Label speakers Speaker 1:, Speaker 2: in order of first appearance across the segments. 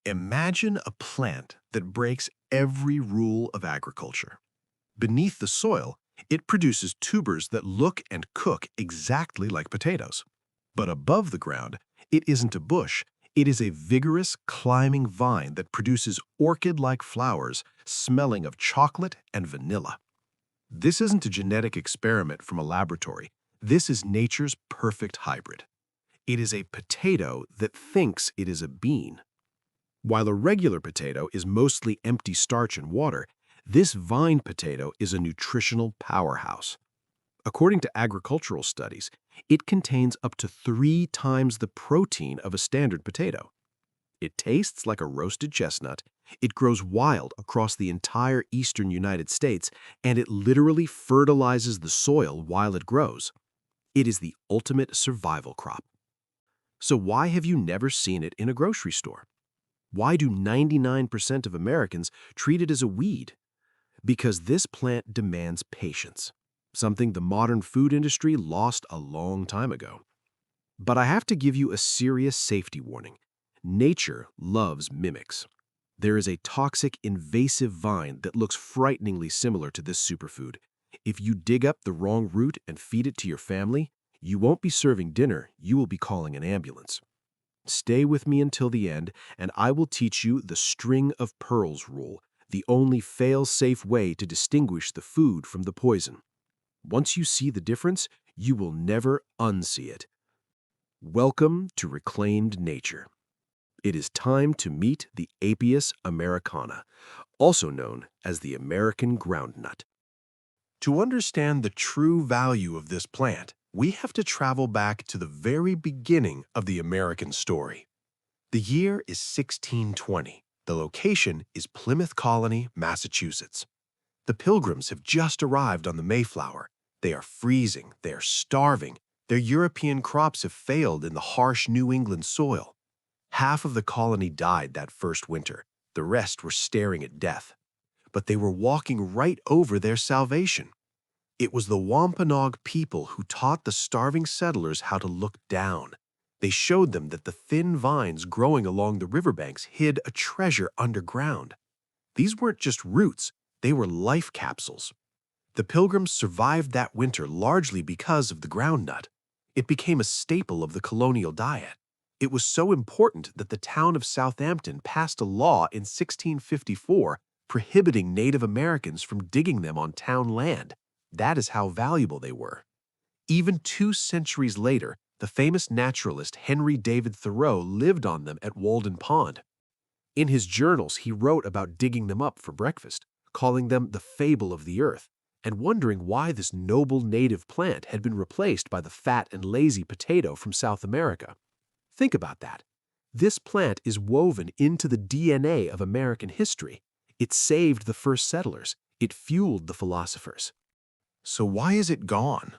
Speaker 1: Imagine a plant that breaks every rule of agriculture. Beneath the soil, it produces tubers that look and cook exactly like potatoes. But above the ground, it isn't a bush. It is a vigorous, climbing vine that produces orchid-like flowers smelling of chocolate and vanilla. This isn't a genetic experiment from a laboratory. This is nature's perfect hybrid. It is a potato that thinks it is a bean. While a regular potato is mostly empty starch and water, this vine potato is a nutritional powerhouse. According to agricultural studies, it contains up to 3 times the protein of a standard potato. It tastes like a roasted chestnut, it grows wild across the entire eastern United States, and it literally fertilizes the soil while it grows. It is the ultimate survival crop. So why have you never seen it in a grocery store? Why do 99% of Americans treat it as a weed? Because this plant demands patience, something the modern food industry lost a long time ago. But I have to give you a serious safety warning. Nature loves mimics. There is a toxic, invasive vine that looks frighteningly similar to this superfood. If you dig up the wrong root and feed it to your family, you won't be serving dinner, you will be calling an ambulance. Stay with me until the end, and I will teach you the string of pearls rule, the only fail-safe way to distinguish the food from the poison. Once you see the difference, you will never unsee it. Welcome to reclaimed nature. It is time to meet the Apios Americana, also known as the American Groundnut. To understand the true value of this plant, we have to travel back to the very beginning of the American story. The year is 1620. The location is Plymouth Colony, Massachusetts. The Pilgrims have just arrived on the Mayflower. They are freezing, they are starving. Their European crops have failed in the harsh New England soil. Half of the colony died that first winter. The rest were staring at death. But they were walking right over their salvation. It was the Wampanoag people who taught the starving settlers how to look down. They showed them that the thin vines growing along the riverbanks hid a treasure underground. These weren't just roots, they were life capsules. The Pilgrims survived that winter largely because of the groundnut. It became a staple of the colonial diet. It was so important that the town of Southampton passed a law in 1654 prohibiting Native Americans from digging them on town land. That is how valuable they were. Even 2 centuries later, the famous naturalist Henry David Thoreau lived on them at Walden Pond. In his journals, he wrote about digging them up for breakfast, calling them the Fable of the earth, and wondering why this noble native plant had been replaced by the fat and lazy potato from South America. Think about that. This plant is woven into the DNA of American history. It saved the first settlers. It fueled the philosophers. So why is it gone?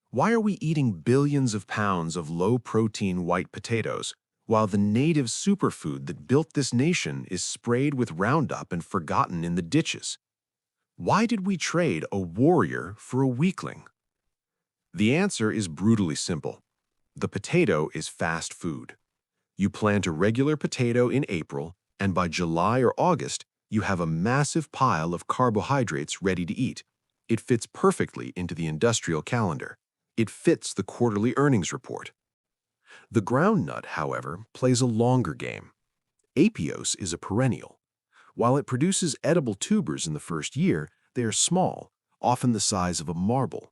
Speaker 1: Why are we eating billions of pounds of low-protein white potatoes, while the native superfood that built this nation is sprayed with Roundup and forgotten in the ditches? Why did we trade a warrior for a weakling? The answer is brutally simple. The potato is fast food. You plant a regular potato in April, and by July or August, you have a massive pile of carbohydrates ready to eat. It fits perfectly into the industrial calendar. It fits the quarterly earnings report. The groundnut, however, plays a longer game. Apios is a perennial. While it produces edible tubers in the first year, they are small, often the size of a marble.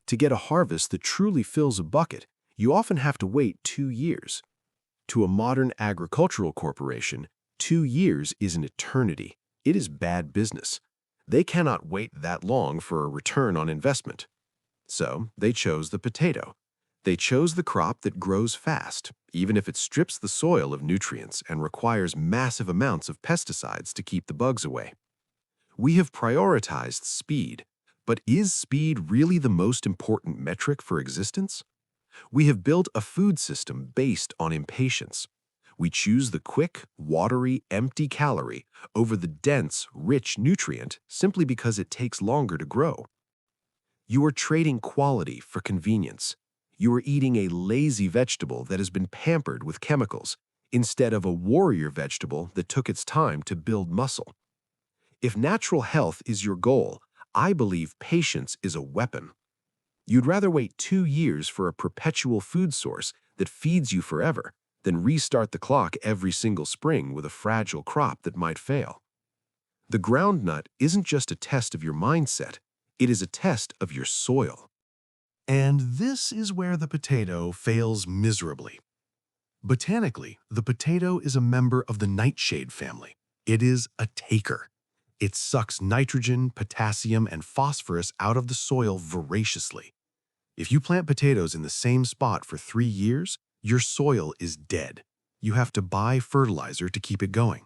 Speaker 1: To get a harvest that truly fills a bucket, you often have to wait 2 years. To a modern agricultural corporation, 2 years is an eternity. It is bad business. They cannot wait that long for a return on investment. So they chose the potato. They chose the crop that grows fast, even if it strips the soil of nutrients and requires massive amounts of pesticides to keep the bugs away. We have prioritized speed, but is speed really the most important metric for existence? We have built a food system based on impatience. We choose the quick, watery, empty calorie over the dense, rich nutrient simply because it takes longer to grow. You are trading quality for convenience. You are eating a lazy vegetable that has been pampered with chemicals. instead of a warrior vegetable that took its time to build muscle. If natural health is your goal, I believe patience is a weapon. You'd rather wait 2 years for a perpetual food source that feeds you forever than restart the clock every single spring with a fragile crop that might fail. The groundnut isn't just a test of your mindset, it is a test of your soil. And this is where the potato fails miserably. Botanically, the potato is a member of the nightshade family. It is a taker. It sucks nitrogen, potassium, and phosphorus out of the soil voraciously. If you plant potatoes in the same spot for 3 years, your soil is dead. You have to buy fertilizer to keep it going.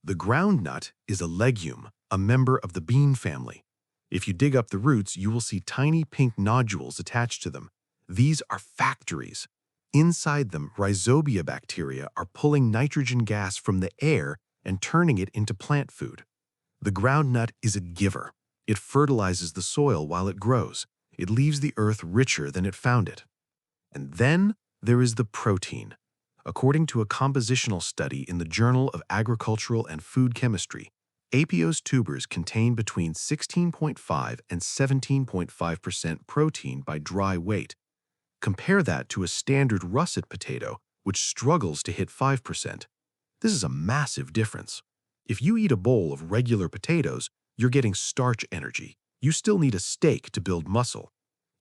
Speaker 1: The groundnut is a legume, a member of the bean family. If you dig up the roots, you will see tiny pink nodules attached to them. These are factories. Inside them, rhizobia bacteria are pulling nitrogen gas from the air and turning it into plant food. The groundnut is a giver. It fertilizes the soil while it grows. It leaves the earth richer than it found it. And then there is the protein. According to a compositional study in the Journal of Agricultural and Food Chemistry, Apios tubers contain between 16.5 and 17.5% protein by dry weight. Compare that to a standard russet potato, which struggles to hit 5%. This is a massive difference. If you eat a bowl of regular potatoes, you're getting starch energy. You still need a steak to build muscle.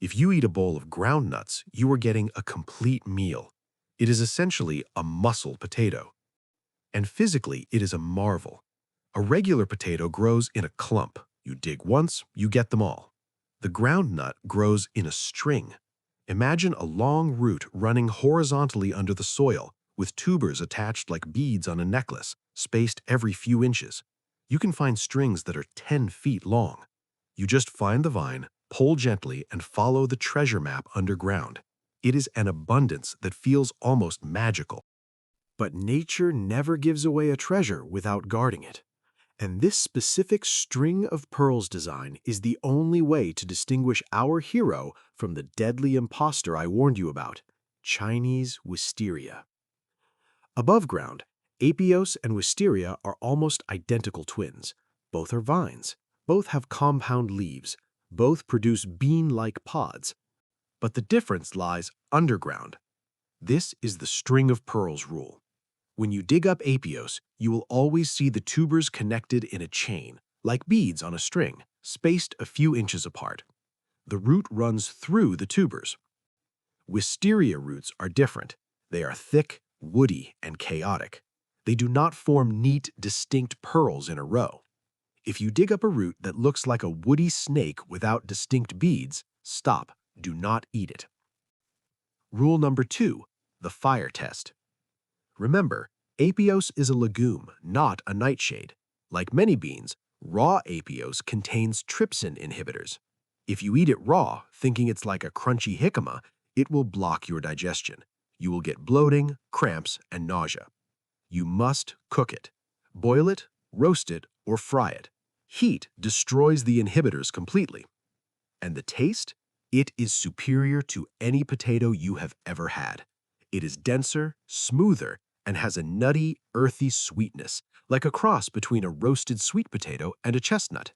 Speaker 1: If you eat a bowl of groundnuts, you are getting a complete meal. It is essentially a muscle potato. And physically, it is a marvel. A regular potato grows in a clump. You dig once, you get them all. The groundnut grows in a string. Imagine a long root running horizontally under the soil, with tubers attached like beads on a necklace, spaced every few inches. You can find strings that are 10 feet long. You just find the vine, pull gently, and follow the treasure map underground. It is an abundance that feels almost magical. But nature never gives away a treasure without guarding it. And this specific string of pearls design is the only way to distinguish our hero from the deadly imposter I warned you about, Chinese Wisteria. Above ground, Apios and Wisteria are almost identical twins. Both are vines. Both have compound leaves. Both produce bean-like pods. But the difference lies underground. This is the string of pearls rule. When you dig up Apios, you will always see the tubers connected in a chain, like beads on a string, spaced a few inches apart. The root runs through the tubers. Wisteria roots are different. They are thick, woody, and chaotic. They do not form neat, distinct pearls in a row. If you dig up a root that looks like a woody snake without distinct beads, stop. Do not eat it. Rule number 2, the fire test. Remember, Apios is a legume, not a nightshade. Like many beans, raw Apios contains trypsin inhibitors. If you eat it raw, thinking it's like a crunchy jicama, it will block your digestion. You will get bloating, cramps, and nausea. You must cook it. Boil it, roast it, or fry it. Heat destroys the inhibitors completely. And the taste? It is superior to any potato you have ever had. It is denser, smoother, and has a nutty, earthy sweetness, like a cross between a roasted sweet potato and a chestnut.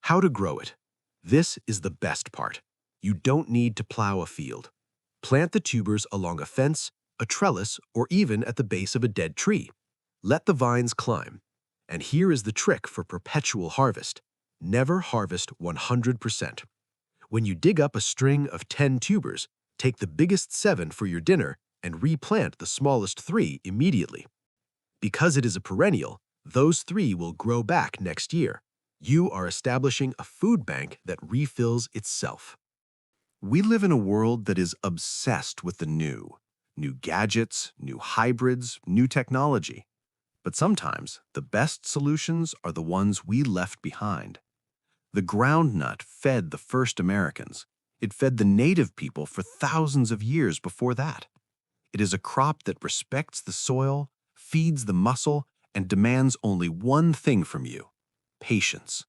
Speaker 1: How to grow it? This is the best part. You don't need to plow a field. Plant the tubers along a fence, a trellis, or even at the base of a dead tree. Let the vines climb. And here is the trick for perpetual harvest. Never harvest 100%. When you dig up a string of 10 tubers, take the biggest 7 for your dinner and replant the smallest 3 immediately. Because it is a perennial, those 3 will grow back next year. You are establishing a food bank that refills itself. We live in a world that is obsessed with the new. New gadgets, new hybrids, new technology. But sometimes, the best solutions are the ones we left behind. The groundnut fed the first Americans. It fed the native people for thousands of years before that. It is a crop that respects the soil, feeds the muscle, and demands only one thing from you: patience.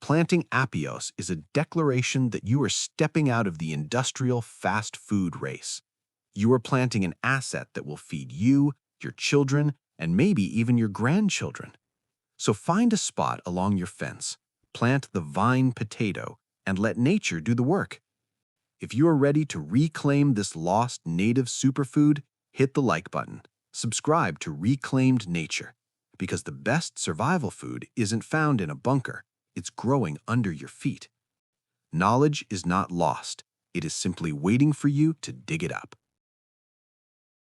Speaker 1: Planting Apios is a declaration that you are stepping out of the industrial fast food race. You are planting an asset that will feed you, your children, and maybe even your grandchildren. So find a spot along your fence, plant the vine potato, and let nature do the work. If you are ready to reclaim this lost native superfood, hit the like button. Subscribe to Reclaimed Nature, because the best survival food isn't found in a bunker, it's growing under your feet. Knowledge is not lost, it is simply waiting for you to dig it up.